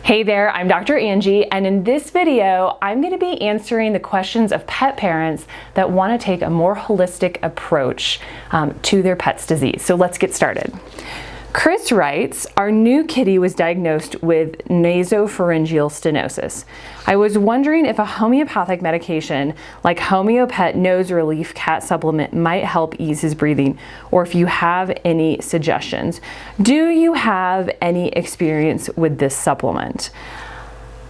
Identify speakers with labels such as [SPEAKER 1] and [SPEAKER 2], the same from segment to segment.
[SPEAKER 1] Hey there, I'm Dr. Angie, and in this video, I'm going to be answering the questions of pet parents that want to take a more holistic approach to their pet's disease. So let's get started. Chris writes, our new kitty was diagnosed with nasopharyngeal stenosis. I was wondering if a homeopathic medication like Homeopet Nose Relief Cat Supplement might help ease his breathing, or if you have any suggestions. Do you have any experience with this supplement?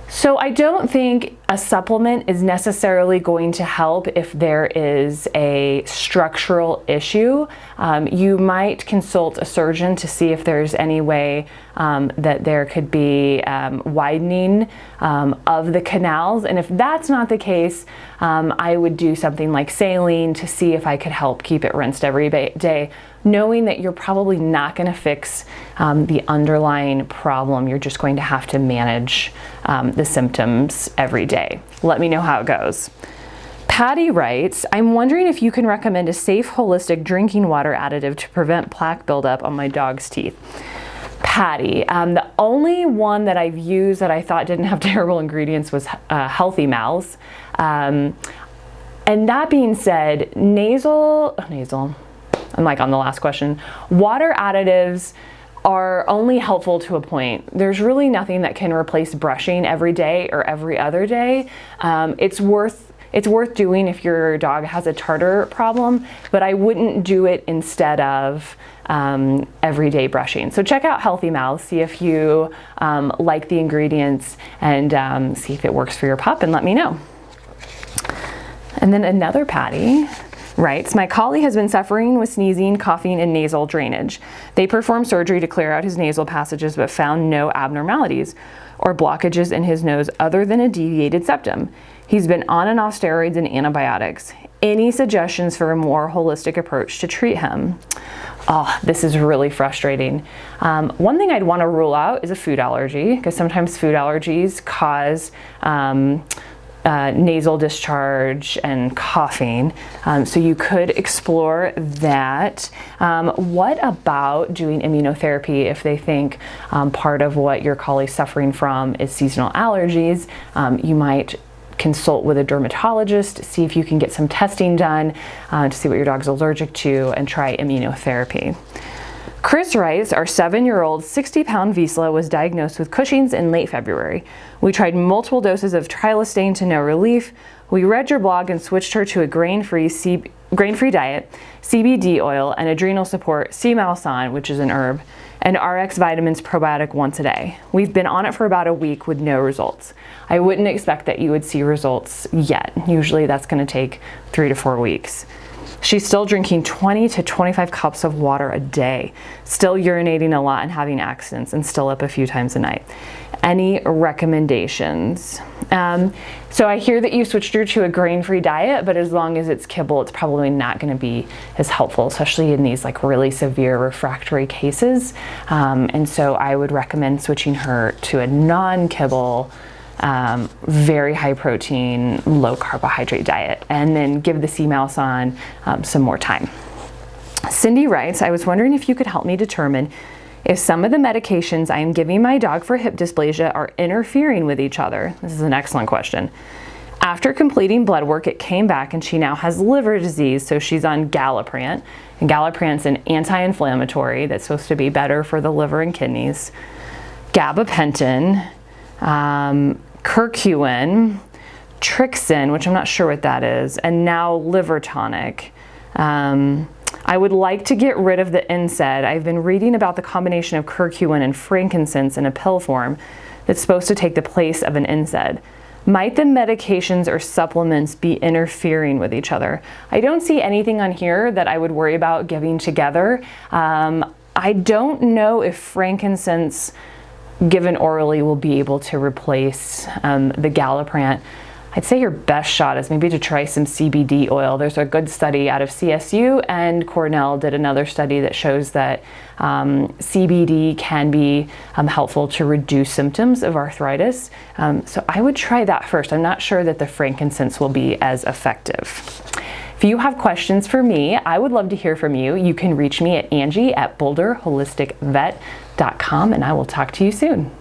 [SPEAKER 1] So I don't think a supplement is necessarily going to help if there is a structural issue. You might consult a surgeon to see if there's any way that there could be widening of the canals. And if that's not the case, I would do something like saline to see if I could help keep it rinsed every day, knowing that you're probably not going to fix the underlying problem. You're just going to have to manage the symptoms every day. Let me know how it goes. Patty writes, I'm wondering if you can recommend a safe, holistic drinking water additive to prevent plaque buildup on my dog's teeth. Patty, the only one that I've used that I thought didn't have terrible ingredients was Healthy Mouths. And that being said, nasal, I'm like on the last question, water additives are only helpful to a point. There's really nothing that can replace brushing every day or every other day. It's worth doing if your dog has a tartar problem, but I wouldn't do it instead of everyday brushing. So check out Healthy Mouth, see if you like the ingredients, and see if it works for your pup, and let me know. And then another Patty writes, my collie has been suffering with sneezing, coughing, and nasal drainage. They performed surgery to clear out his nasal passages but found no abnormalities or blockages in his nose other than a deviated septum. He's been on and off steroids and antibiotics. Any suggestions for a more holistic approach to treat him? Oh, this is really frustrating. One thing I'd want to rule out is a food allergy, because sometimes food allergies cause nasal discharge and coughing, so you could explore that. What about doing immunotherapy if they think part of what your collie's suffering from is seasonal allergies? You might consult with a dermatologist, see if you can get some testing done to see what your dog's allergic to, and try immunotherapy. Chris writes, our 7-year-old 60-pound Vizsla was diagnosed with Cushings in late February. We tried multiple doses of trilostane to no relief. We read your blog and switched her to a grain-free diet, CBD oil, and adrenal support, C-Malsan, which is an herb, and RX vitamins probiotic once a day. We've been on it for about a week with no results. I wouldn't expect that you would see results yet. Usually that's going to take 3 to 4 weeks. She's still drinking 20 to 25 cups of water a day, still urinating a lot and having accidents, and still up a few times a night. Any recommendations? So I hear that you switched her to a grain-free diet, but as long as it's kibble, it's probably not going to be as helpful, especially in these like really severe refractory cases. And so I would recommend switching her to a non-kibble, very high protein, low carbohydrate diet, and then give the C-Malsan some more time. Cindy writes, I was wondering if you could help me determine if some of the medications I am giving my dog for hip dysplasia are interfering with each other. This is an excellent question. After completing blood work, it came back and she now has liver disease, so she's on Galliprant. And Galliprant's an anti-inflammatory that's supposed to be better for the liver and kidneys. Gabapentin, curcumin, Trixin, which I'm not sure what that is, and now liver tonic. I would like to get rid of the NSAID. I've been reading about the combination of curcumin and frankincense in a pill form that's supposed to take the place of an NSAID. Might the medications or supplements be interfering with each other? I don't see anything on here that I would worry about giving together. I don't know if frankincense given orally will be able to replace the Galliprant. I'd say your best shot is maybe to try some CBD oil. There's a good study out of CSU, and Cornell did another study that shows that CBD can be helpful to reduce symptoms of arthritis. So I would try that first. I'm not sure that the frankincense will be as effective. If you have questions for me, I would love to hear from you. You can reach me at Angie at BoulderHolisticVet.com, and I will talk to you soon.